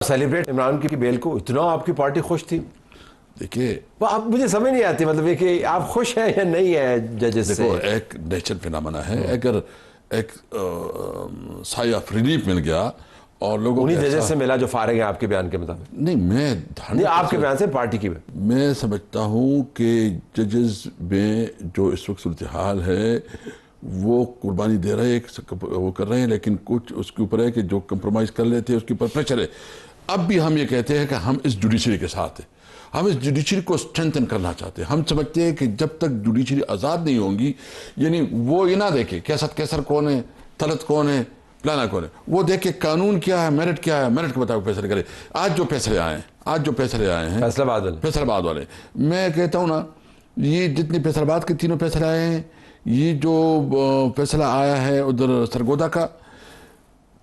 Celebrate Imran کی بیل کو اتنا آپ کی پارٹی خوش تھی؟ دیکھیے اب مجھے سمجھ نہیں آتی مطلب یہ کہ آپ خوش ہیں یا نہیں ہیں ججز سے؟ دیکھو ایک نیچر فینامنا ہے، اگر ایک سایہ آف ریلیف مل گیا اور لوگوں انہی ججز سے ملا جو فارغ ہیں آپ کے بیان کے مطابق؟ نہیں، آپ کے بیان سے پارٹی کی میں سمجھتا ہوں کہ ججز میں جو اس وقت صورتحال ہے وہ قربانی دے رہے ہیں، وہ کر رہے ہیں، لیکن کچھ اس کے اوپر ہے کہ جو کمپرومائز کر لیتے ہیں اس کے اوپر پریشر ہے۔ اب بھی ہم یہ کہتے ہیں کہ ہم اس جوڈیشری کے ساتھ ہیں، ہم اس جوڈیشری کو اسٹرینتھن کرنا چاہتے ہیں۔ ہم سمجھتے ہیں کہ جب تک جوڈیشری آزاد نہیں ہوں گی، یعنی وہ یہ نہ دیکھے کیسر کون ہے، طلعت کون ہے، پلانا کون ہے، وہ دیکھے قانون کیا ہے، میرٹ کیا ہے، میرٹ کے مطابق فیصلے کرے۔ آج جو فیصلے آئے ہیں فیصل آباد والے، میں کہتا ہوں نا، یہ جتنے فیصل آباد کے تینوں فیصلے آئے ہیں، یہ جو فیصلہ آیا ہے ادھر سرگودا کا،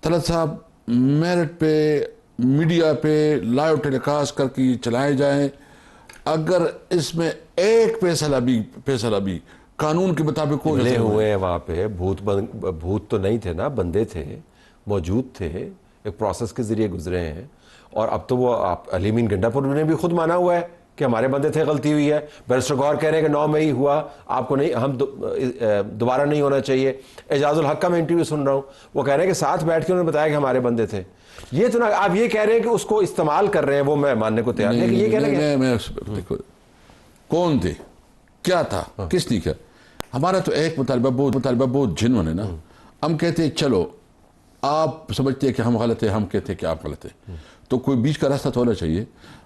طلعت صاحب میرٹ پہ میڈیا پہ لائیو ٹیلی کاسٹ کر کے چلائے جائیں، اگر اس میں ایک فیصلہ بھی قانون کے مطابق ہو ملے ہوئے ہیں وہاں پہ بھوت تو نہیں تھے نا، بندے تھے، موجود تھے، ایک پروسیس کے ذریعے گزرے ہیں، اور اب تو وہ علی امین گنڈا پور نے بھی خود مانا ہوا ہے کہ ہمارے بندے تھے، غلطی ہوئی ہے۔ بیرسٹر گوہر کہہ رہے ہیں کہ 9 مئی ہوا، آپ کو نہیں، ہم دوبارہ نہیں ہونا چاہیے۔ اعجاز الحق کا میں انٹرویو سن رہا ہوں، وہ کہہ رہے ہیں کہ ساتھ بیٹھ کے انہوں نے بتایا کہ ہمارے بندے تھے۔ یہ تو نا آپ یہ کہہ رہے ہیں کہ اس کو استعمال کر رہے ہیں، وہ میں ماننے کو تیار نہیں، یہ کہہ رہے ہیں کون تھے، کیا تھا، کس نے کیا۔ ہمارا تو ایک مطالبہ بہت جنون ہے نا، ہم کہتے ہیں چلو آپ سمجھتے ہیں کہ ہم غلط ہیں، ہم کہتے ہیں کہ آپ غلط ہیں، تو کوئی بیچ کا راستہ تو ہونا چاہیے۔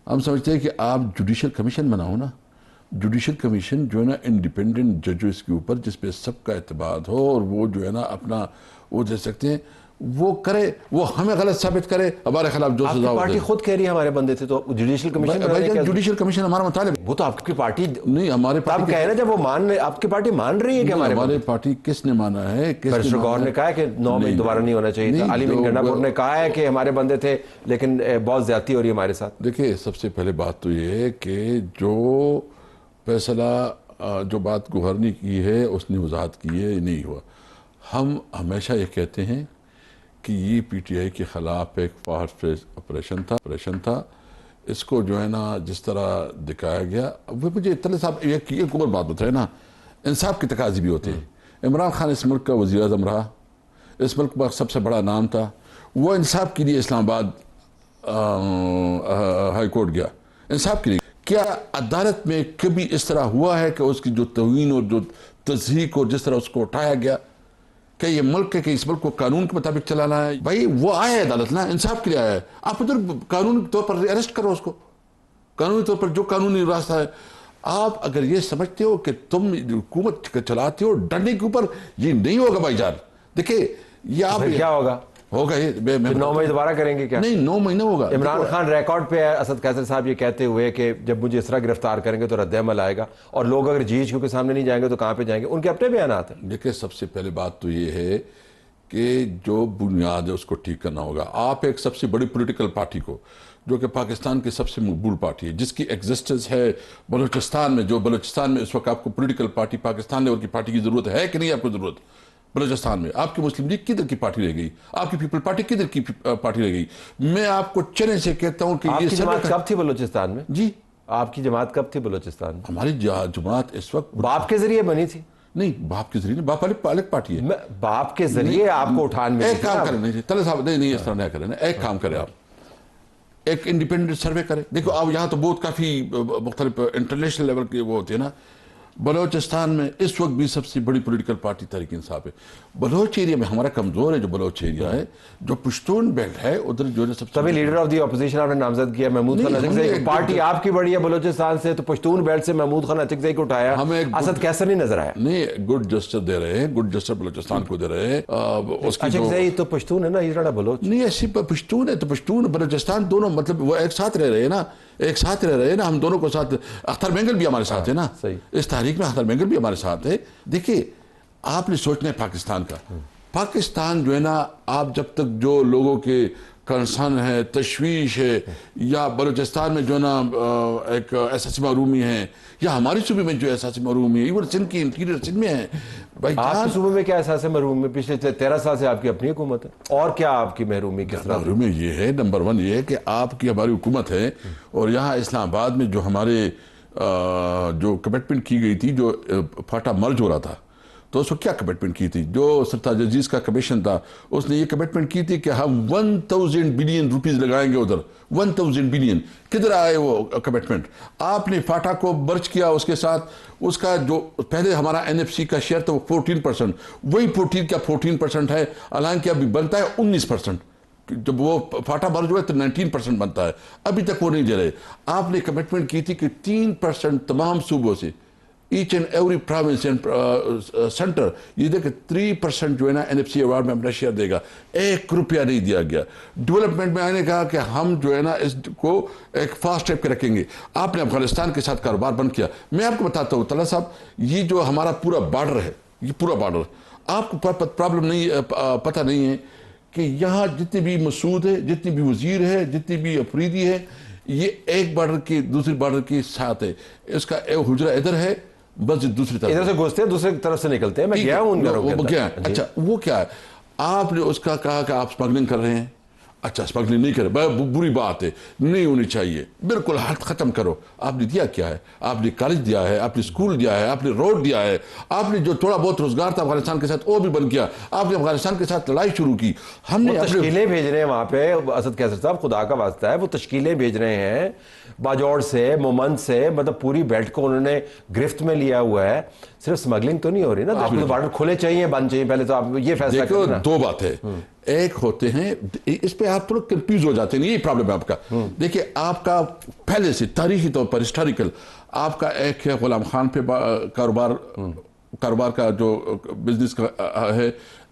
ہم سمجھتے ہیں کہ آپ جوڈیشل کمیشن بناؤ نا، جوڈیشل کمیشن جو ہے نا انڈیپینڈنٹ ججز کے اوپر، جس پہ سب کا اعتماد ہو، اور وہ جو ہے نا اپنا وہ دے سکتے ہیں، وہ کرے، وہ ہمیں غلط ثابت کرے، ہمارے خلاف جو سزا ہو۔ پارٹی خود کہہ رہی ہے ہمارے بندے تھے، تو جوڈیشل کمیشن جوڈیشل کمیشن ہمارا مطالبہ، وہ تو آپ کی پارٹی نہیں، ہمارے آپ کہہ رہے ہیں جب وہ آپ کی پارٹی مان رہی ہے کہ ہمارے پارٹی کس نے مانا ہے؟ بیرسٹر گوہر نے کہا ہے کہ 9 مئی دوبارہ نہیں ہونا چاہیے تھا، علی امین گنڈا پور نے کہا ہے کہ ہمارے بندے تھے لیکن بہت زیادتی ہو رہی ہے ہمارے ساتھ۔ دیکھیں، سب سے پہلے بات تو یہ ہے کہ جو فیصلہ جو بات گوہر نے کی ہے اس نے وضاحت کی ہے، نہیں ہوا۔ ہم ہمیشہ یہ کہتے ہیں کہ یہ پی ٹی آئی کے خلاف ایک فاسٹ آپریشن تھا، اس کو جو ہے نا جس طرح دکھایا گیا۔ وہ مجھے طلعت صاحب ایک اور بات بتائے نا، انصاف کی تقاضی بھی ہوتے ہیں۔ عمران خان اس ملک کا وزیر اعظم رہا، اس ملک کا سب سے بڑا نام تھا، وہ انصاف کے لیے اسلام آباد ہائی کورٹ گیا، انصاف کے لیے۔ کیا عدالت میں کبھی اس طرح ہوا ہے کہ اس کی جو توہین اور جو تضحیک اور جس طرح اس کو اٹھایا گیا کہ یہ ملک ہے، کہ اس ملک کو قانون کے مطابق چلانا ہے؟ بھائی وہ آیا ہے عدالت نا، انصاف کے لیے آیا ہے، آپ ادھر قانونی طور پر اریسٹ کرو اس کو، قانونی طور پر جو قانونی راستہ ہے۔ آپ اگر یہ سمجھتے ہو کہ تم حکومت چلاتے ہو ڈنڈے کے اوپر، یہ نہیں ہوگا بھائی جان۔ دیکھیں یہ آپ کیا ہوگا 9 مئی دوبارہ کریں گے کیا؟ نہیں، 9 مہینہ ہوگا۔ عمران خان ریکارڈ پہ ہے، اسد قیصر صاحب یہ کہتے ہوئے کہ جب مجھے اس طرح گرفتار کریں گے تو رد عمل آئے گا، اور لوگ اگر جی ایچ کیو کے سامنے نہیں جائیں گے تو کہاں پہ جائیں گے؟ ان کے اپنے بیانات ہیں۔ دیکھیں، سب سے پہلے بات تو یہ ہے کہ جو بنیاد ہے اس کو ٹھیک کرنا ہوگا۔ آپ ایک سب سے بڑی پولیٹیکل پارٹی کو، جو کہ پاکستان کی سب سے مقبول پارٹی ہے، جس کی ایگزسٹنس ہے بلوچستان میں، جو بلوچستان میں اس وقت آپ کو پولیٹیکل پارٹی، پاکستان لیول کی پارٹی کی ضرورت ہے کہ نہیں آپ کو ضرورت؟ بلوچستان میں آپ کی مسلم لیگ کدھر کی پارٹی رہ گئی؟ آپ کی پیپل پارٹی کدھر کی پارٹی رہ گئی؟ میں آپ کو چیلنج سے کہتا ہوں کہ آپ کی جماعت کب تھی بلوچستان میں؟ جی، آپ کی جماعت کب تھی بلوچستان میں؟ ہماری جماعت اس وقت باپ کے ذریعے بنی تھی؟ نہیں، باپ کے ذریعے نہیں، باپ الگ پارٹی ہے۔ باپ کے ذریعے آپ کو اٹھان میں ایک کام کریں، نہیں طلعت صاحب، نہیں اس طرح نہیں کریں، ایک کام کریں، آپ ایک انڈیپینڈنٹ سروے کریں۔ دیکھو اب یہاں تو بہت کافی مختلف انٹرنیشنل لیول کے وہ ہوتے ہیں نا۔ بلوچستان میں اس وقت بھی سب سے بڑی پولیٹیکل پارٹی تحریک انصاف ہے۔ بلوچ ایریا میں ہمارا کمزور ہے، جو بلوچ ایریا ہے، جو پشتون بیلٹ ہے، ادھر جو ہے سب سے تبھی لیڈر آف دی اپوزیشن آپ نے نامزد کیا محمود خان اچکزئی۔ پارٹی آپ کی بڑی ہے بلوچستان سے، تو پشتون بیلٹ سے محمود خان اچکزئی کو اٹھایا، اسد قیصر نہیں نظر آیا۔ نہیں، گڈ جسٹر دے رہے ہیں، گڈ جسٹر بلوچستان کو دے رہے ہیں۔ اچکزئی تو پشتون ہے نا، یہ بلوچ نہیں، ایسی پشتون ہے تو پشتون بلوچستان دونوں مطلب وہ ایک ساتھ رہ رہے ہیں نا، ایک ساتھ رہ رہے ہیں نا، ہم دونوں کو ساتھ۔ اختر مینگل بھی ہمارے ساتھ ہے نا، اس تحریک میں اختر مینگل بھی ہمارے ساتھ ہے۔ دیکھیے، آپ نے سوچنا ہے پاکستان کا، پاکستان جو ہے نا، آپ جب تک جو لوگوں کے کنسرن ہے، تشویش ہے، یا بلوچستان میں جو ہے نا ایک احساسی محرومی ہے، یا ہماری صوبے میں جو احساسی محرومی ہے، ایون سندھ کی انٹیریئر سندھ میں ہے، آپ کے صوبے میں کیا احساس ہے محرومی میں؟ پچھلے 13 سال سے آپ کی اپنی حکومت ہے، اور کیا آپ کی محرومی کس طرح؟ محرومی یہ ہے، نمبر 1 یہ ہے کہ آپ کی ہماری حکومت ہے، اور یہاں اسلام آباد میں جو ہمارے جو کمٹمنٹ کی گئی تھی، جو فاٹا مرج ہو رہا تھا، تو اس کو کیا کمٹمنٹ کی تھی؟ جو سرتاج عزیز کا کمیشن تھا، اس نے یہ کمٹمنٹ کی تھی کہ ہم 1000 بلین روپیز لگائیں گے ادھر. 1000 بلین کدھر آئے وہ کمٹمنٹ؟ آپ نے فاٹا کو مرج کیا، اس کے ساتھ اس کا جو پہلے ہمارا NFC کا شیئر تھا وہ 14%، وہی 14% ہے، حالانکہ ابھی بنتا ہے 19%. جب وہ فاٹا مرج ہوئے تو 19% بنتا ہے، ابھی تک وہ نہیں دے رہے. آپ نے کمٹمنٹ کی تھی کہ 3% تمام صوبوں سے، each and every province and centre, یہ دیکھیں 3% جو ہے نا NFC ایوارڈ میں اپنا شیئر دے گا. 1 روپیہ نہیں دیا گیا. ڈیولپمنٹ میں آنے نے کہا کہ ہم جو ہے نا اس کو ایک فاسٹ ٹریک پہ رکھیں گے. آپ نے افغانستان کے ساتھ کاروبار بند کیا. میں آپ کو بتاتا ہوں طلعت صاحب، یہ جو ہمارا پورا بارڈر ہے، یہ پورا بارڈر، آپ کو پرابلم نہیں، پتہ نہیں ہے کہ یہاں جتنے بھی مسعود ہے، جتنی بھی وزیر ہے، جتنی بھی افریدی ہے، یہ ایک بارڈر کی دوسری بارڈر کے ساتھ ہے. اس کا ایک حجرہ ادھر ہے، بس دوسری طرف ادھر سے گھستے ہیں، دوسری طرف سے نکلتے ہیں. میں گیا ہوں ان گھروں کے اندر. اچھا وہ کیا ہے؟ آپ نے اس کا کہا کہ آپ سمگلنگ کر رہے ہیں. اچھا سمگلنگ نہیں کرے، بری بات ہے، نہیں ہونی چاہیے، بالکل حد ختم کرو. آپ نے دیا کیا ہے؟ آپ نے کالج دیا ہے، آپ نے اسکول دیا ہے، آپ نے روڈ دیا ہے، آپ نے جو تھوڑا بہت روزگار تھا افغانستان کے ساتھ وہ بھی بند کیا. آپ نے افغانستان کے ساتھ لڑائی شروع کی. ہم نے تشکیلیں بھیج رہے ہیں وہاں پہ. اسد قیصر صاحب خدا کا واسطہ ہے، وہ تشکیلیں بھیج رہے ہیں باجوڑ سے، مومند سے، مطلب پوری بیلٹ کو انہوں نے گرفت میں لیا ہوا ہے. صرف سمگلنگ تو نہیں ہو رہی نا، آپ کو بارڈر کھلے چاہیے، بند چاہیے. پہلے تو آپ یہ فیصلہ دیکھو، کرنا. 2 بات ہے. ایک ہوتے ہیں، اس پہ آپ تھوڑا کنفیوز ہو جاتے ہیں، یہی پرابلم ہے آپ کا. دیکھیں آپ کا پہلے سے تاریخی طور پر ہسٹوریکل آپ کا ایک ہے غلام خان پہ کاروبار کا جو بزنس کا ہے،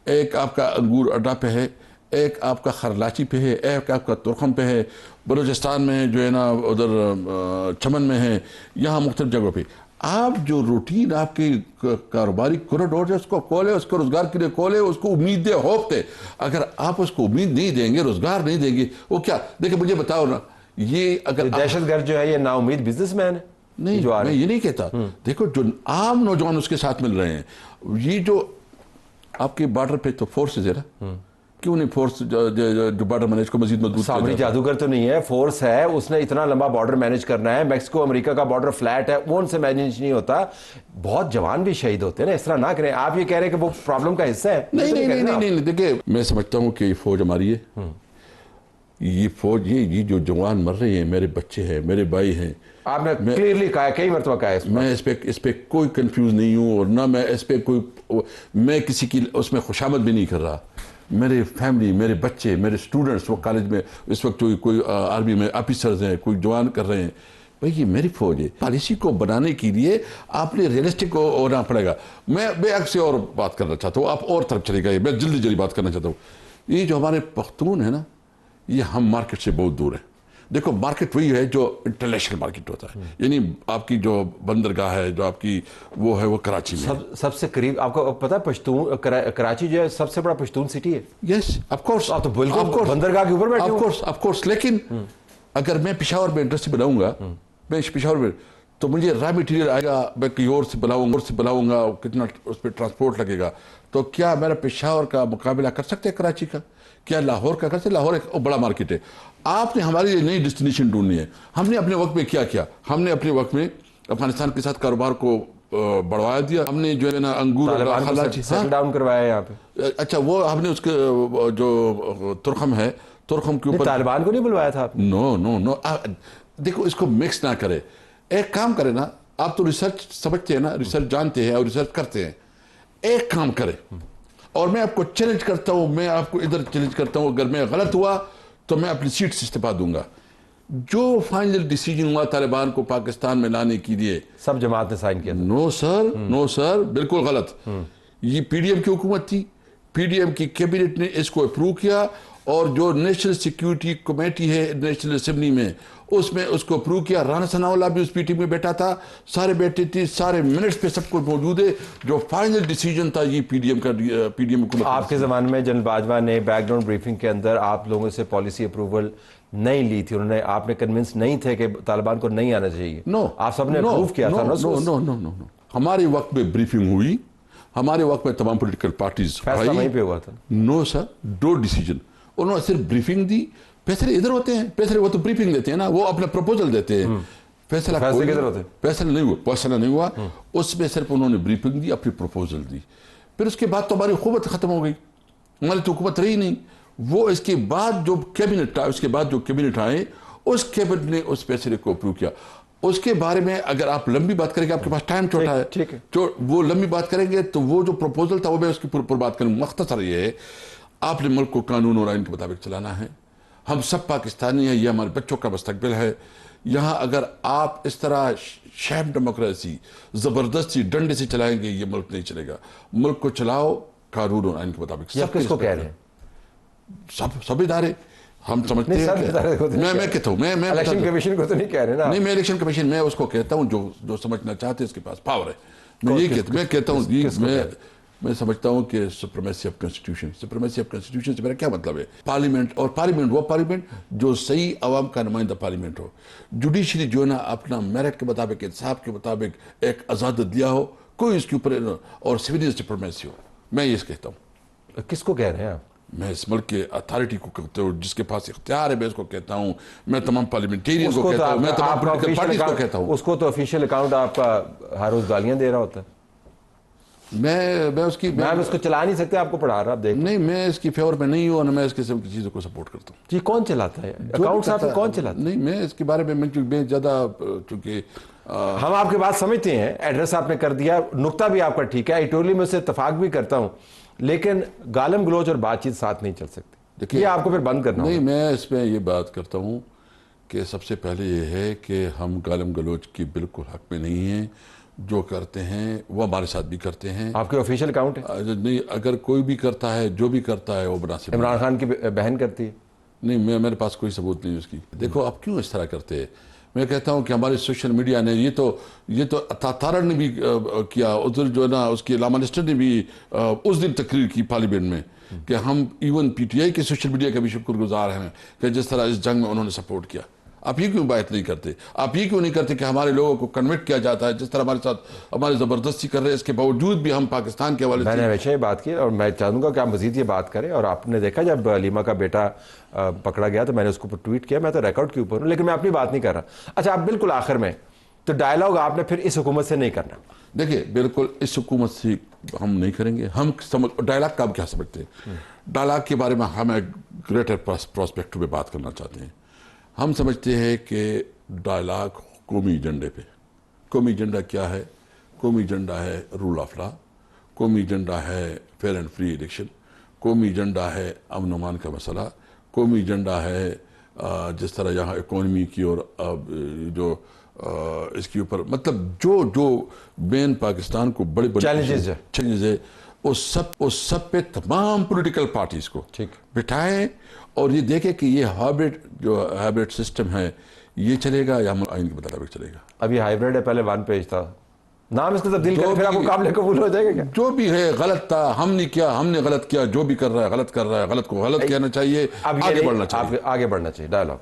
ایک آپ کا انگور اڈا پہ ہے، ایک آپ کا خرلاچی پہ ہے، ایک آپ کا ترخم پہ ہے، بلوچستان میں جو ہے نا ادھر چمن میں ہے، یہاں مختلف جگہوں پہ. آپ جو روٹین آپ کی کاروباری کوریڈور ہے، اس کو کھولے، اس کو روزگار کے لیے کھولے، اس کو امید دے، ہوپ دے. اگر آپ اس کو امید نہیں دیں گے، روزگار نہیں دیں گے، وہ کیا؟ دیکھیں مجھے بتاؤ نا، یہ اگر دہشت گرد جو ہے یہ نا امید بزنس مین ہے. نہیں، میں یہ نہیں کہتا. دیکھو جو عام نوجوان اس کے ساتھ مل رہے ہیں، یہ جو آپ کے بارڈر پہ تو فورسز ہے نا، کیوں نہیں فورس جو بارڈر مینیج کو مزید مضبوط کیا سامری جاتا ہے؟ جادوگر تو نہیں ہے، فورس ہے. اس نے اتنا لمبا بارڈر مینیج کرنا ہے. میکسیکو امریکہ کا بارڈر فلیٹ ہے، وہ ان سے مینیج نہیں ہوتا. بہت جوان بھی شہید ہوتے ہیں نا، اس طرح نہ کریں. آپ یہ کہہ رہے ہیں کہ وہ پرابلم کا حصہ ہے. نہیں. دیکھیں میں سمجھتا ہوں کہ یہ فوج ہماری ہے. یہ فوج، یہ جو جوان مر رہے ہیں، میرے بچے ہیں، میرے بھائی ہیں. آپ نے کلیئرلی کہا ہے، کئی مرتبہ کہا ہے. میں اس پہ کوئی کنفیوز نہیں ہوں، اور نہ میں اس پہ میں کسی کی اس میں خوشامد بھی نہیں کر رہا. میرے فیملی، میرے بچے، میرے سٹوڈنٹس وہ کالج میں اس وقت کوئی آرمی میں آفیسرز ہیں، کوئی جوان کر رہے ہیں. بھائی یہ میری فوج ہے. پالیسی کو بنانے کے لیے آپ نے ریئلسٹک ہونا پڑے گا. میں عکس سے اور بات کرنا چاہتا ہوں، آپ اور طرف چلے گئے. میں جلدی بات کرنا چاہتا ہوں. یہ جو ہمارے پختون ہے نا، یہ ہم مارکیٹ سے بہت دور ہیں. دیکھو مارکیٹ وہی ہے جو انٹرنیشنل مارکیٹ ہوتا ہے، یعنی آپ کی جو بندرگاہ ہے، جو آپ کی وہ ہے، وہ کراچی میں سب سے قریب. آپ کو پتا ہے پشتون کراچی جو ہے سب سے بڑا پشتون سٹی ہے. Yes of course. آپ تو بالکل بندرگاہ کے اوپر بیٹھے ہو. Of course. لیکن اگر میں پشاور میں انڈسٹری بناؤں گا، میں پشاور میں، تو مجھے را مٹیریل آئے گا، میں کہیں اور سے بناؤں گا، کتنا اس پہ ٹرانسپورٹ لگے گا. تو کیا میرا پشاور کا مقابلہ کر سکتے ہیں کراچی کا؟ کیا لاہور کا کر سکتے؟ لاہور ایک بڑا مارکیٹ ہے. آپ نے ہماری نئی ڈیسٹینیشن ڈھونڈنی ہے. ہم نے اپنے وقت میں کیا کیا؟ ہم نے اپنے وقت میں افغانستان کے ساتھ کاروبار کو بڑھوایا دیا. ہم نے جو ہے نا انگور سیٹل ڈاؤن کروایا یہاں پہ. اچھا وہ ہم نے اس کے جو ترخم ہے، ترخم کے اوپر طالبان کو نہیں بلوایا تھا آپ نے؟ نو. دیکھو اس کو مکس نہ کرے. ایک کام کرے نا، آپ تو ریسرچ سمجھتے ہیں نا، ریسرچ جانتے ہیں اور ریسرچ کرتے ہیں. ایک کام کرے، اور میں آپ کو چیلنج کرتا ہوں، میں آپ کو ادھر چیلنج کرتا ہوں، اگر میں غلط ہوا تو میں اپنی سیٹ سے استعفا دوں گا. جو فائنل ڈیسیجن ہوا طالبان کو پاکستان میں لانے کے لیے، سب جماعت نے سائن کیا. نو سر، بالکل غلط. یہ پی ڈی ایم کی حکومت تھی. پی ڈی ایم کی کیبنٹ نے اس کو اپروو کیا، اور جو نیشنل سیکیورٹی کمیٹی ہے نیشنل اسمبلی میں، اس میں اس کو اپروو کیا. رانا ثناء اللہ بھی اس میٹنگ میں بیٹھا تھا، سارے بیٹھے تھے، سارے منٹس پہ سب کچھ موجود ہے. جو فائنل ڈیسیجن تھا یہ پی ڈی ایم حکومت. آپ کے زمانے میں جنرل باجوہ نے بیک گراؤنڈ بریفنگ کے اندر آپ لوگوں سے پالیسی اپروول نہیں لی تھی. انہوں نے، آپ نے کنونس نہیں تھے کہ طالبان کو نہیں آنا چاہیے. نو، آپ سب نے اپروو کیا تھا. نو. ہمارے وقت میں بریفنگ ہوئی، ہمارے وقت میں تمام پولیٹیکل پارٹیز فیصلہ وہیں پہ ہوا تھا. نو سر، دو ڈیسیجن. انہوں نے صرف بریفنگ دی. فیصلے ادھر ہوتے ہیں، فیصلے وہ تو بریفنگ دیتے ہیں نا، وہ اپنا پروپوزل دیتے ہیں. فیصلہ کدھر ہوتے ہیں؟ فیصلہ نہیں ہوا. اس میں صرف انہوں نے بریفنگ دی، اپنی پروپوزل دی. پھر اس کے بعد تو ہماری حکومت ختم ہو گئی، ہماری تو حکومت رہی نہیں. وہ اس کے بعد جو کیبنٹ آئے، اس کیبنٹ نے اس فیصلے کو اپروو کیا. اس کے بارے میں اگر آپ لمبی بات کریں گے، آپ کے پاس ٹائم چھوٹا ہے، ٹھیک ہے، تو وہ لمبی بات کریں گے تو وہ جو پروپوزل تھا وہ میں اس کی پر بات کروں. مختصر یہ ہے، آپ نے ملک کو قانون اور آئین کے مطابق چلانا ہے. ہم سب پاکستانی ہیں، یہ ہمارے بچوں کا مستقبل ہے. یہاں اگر آپ اس طرح شیم ڈیموکریسی زبردستی ڈنڈے سے چلائیں گے، یہ ملک نہیں چلے گا. ملک کو چلاؤ قانون اور آئین کے مطابق. سب کس کو کہہ رہے ہیں؟ سب ادارے ہم سمجھتے ہیں. میں کہتا ہوں، میں الیکشن کمیشن کو تو نہیں کہہ رہے نا؟ نہیں، میں الیکشن کمیشن میں اس کو کہتا ہوں جو سمجھنا چاہتے ہیں، اس کے پاس پاور ہے. میں کہتا ہوں، میں سمجھتا ہوں کہ سپریمیسی آف کانسٹیٹیوشن سے میرا کیا مطلب ہے؟ پارلیمنٹ وہ پارلیمنٹ جو صحیح عوام کا نمائندہ پارلیمنٹ ہو. جوڈیشری جو ہے نا، اپنا میرٹ کے مطابق، انصاف کے مطابق ایک آزاد دیا ہو، کوئی اس کے اوپر، اور سویلین سپریمیسی ہو. میں یہ کہتا ہوں. کس کو کہہ رہے ہیں آپ؟ میں اس ملک کے اتھارٹی کو کہتا ہوں، جس کے پاس اختیار ہے، میں اس کو کہتا ہوں. میں تمام پارلیمنٹیرین کو کہتا ہوں، میں تمام پولیٹیکل پارٹیز کو کہتا ہوں. اس کو تو آفیشیل اکاؤنٹ آپ کا ہر روز گالیاں دے رہا ہوتا ہے. میں اس کی میں اس کو چلا نہیں سکتے، آپ کو پڑھا رہا. آپ دیکھ، نہیں، میں اس کی فیور میں نہیں ہوں، اور میں اس قسم کی چیزوں کو سپورٹ کرتا ہوں. جی کون چلاتا ہے اکاؤنٹ صاحب؟ کون چلاتا ہے؟ نہیں، میں اس کے بارے میں زیادہ، چونکہ ہم آپ کی بات سمجھتے ہیں، ایڈریس آپ نے کر دیا، نقطہ بھی آپ کا ٹھیک ہے، ایٹولی میں سے اتفاق بھی کرتا ہوں، لیکن گالم گلوچ اور بات چیت ساتھ نہیں چل سکتی. دیکھیے آپ کو پھر بند کرنا ہوگا. نہیں، میں اس میں یہ بات کرتا ہوں کہ سب سے پہلے یہ ہے کہ ہم گالم گلوچ کی بالکل حق میں نہیں ہیں. جو کرتے ہیں وہ ہمارے ساتھ بھی کرتے ہیں. آپ کے آفیشیل اکاؤنٹ ہے؟ نہیں، اگر کوئی بھی کرتا ہے، جو بھی کرتا ہے وہ مناسب. عمران خان کی بہن کرتی ہے؟ نہیں، میرے پاس کوئی ثبوت نہیں اس کی. دیکھو آپ کیوں اس طرح کرتے ہیں. میں کہتا ہوں کہ ہمارے سوشل میڈیا نے یہ تو تارڑ نے بھی کیا، ادھر جو ہے نا اس کے علامہ منسٹر نے بھی اس دن تقریر کی پارلیمنٹ میں کہ ہم ایون پی ٹی آئی کے سوشل میڈیا کا بھی شکر گزار ہیں کہ جس طرح اس جنگ میں انہوں نے سپورٹ کیا. آپ یہ کیوں بات نہیں کرتے؟ آپ یہ کیوں نہیں کرتے کہ ہمارے لوگوں کو کنورٹ کیا جاتا ہے، جس طرح ہمارے ساتھ ہماری زبردستی کر رہے ہیں، اس کے باوجود بھی ہم پاکستان کے حوالے سے. میں نے ہمیشہ یہ بات کی، اور میں چاہوں گا کہ آپ مزید یہ بات کریں. اور آپ نے دیکھا جب علیمہ کا بیٹا پکڑا گیا تو میں نے اس کو ٹویٹ کیا. میں تو ریکارڈ کے اوپر ہوں، لیکن میں اپنی بات نہیں کر رہا. اچھا، آپ بالکل آخر میں تو ڈائلاگ آپ نے پھر اس حکومت سے نہیں کرنا. دیکھیے، بالکل اس حکومت سے ہم نہیں کریں گے. ہم ڈائلاگ کا ہم کیا سمجھتے ہیں؟ ڈائلاگ کے بارے میں ہم ایک گریٹر پراسپیکٹو پہ بات کرنا چاہتے ہیں. ہم سمجھتے ہیں کہ ڈائلاگ قومی ایجنڈے پہ. قومی ایجنڈا کیا ہے؟ قومی ایجنڈا ہے رول آف لا، قومی ایجنڈا ہے فیئر اینڈ فری الیکشن، قومی ایجنڈا ہے امن و امان کا مسئلہ، قومی ایجنڈا ہے جس طرح یہاں اکانومی کی اور جو اس کے اوپر مطلب جو مین پاکستان کو بڑے چیلنجز ہے، اس سب پہ تمام پولیٹیکل پارٹیز کو بٹھائیں اور یہ دیکھیں کہ یہ ہائبرڈ سسٹم ہے، یہ چلے گا یا ہم آئین کے مطابق چلے گا. اب یہ ہائبرڈ ہے، پہلے ون پیج تھا، نام اس کو تبدیل کریں پھر آپ کو قابل قبول ہو جائے گا کیا؟ جو بھی ہے غلط تھا، ہم نے کیا، ہم نے غلط کیا. جو بھی کر رہا ہے غلط کر رہا ہے، غلط کو غلط کہنا چاہیے، آگے بڑھنا چاہیے. آگے بڑھنا چاہیے. ڈائلاگ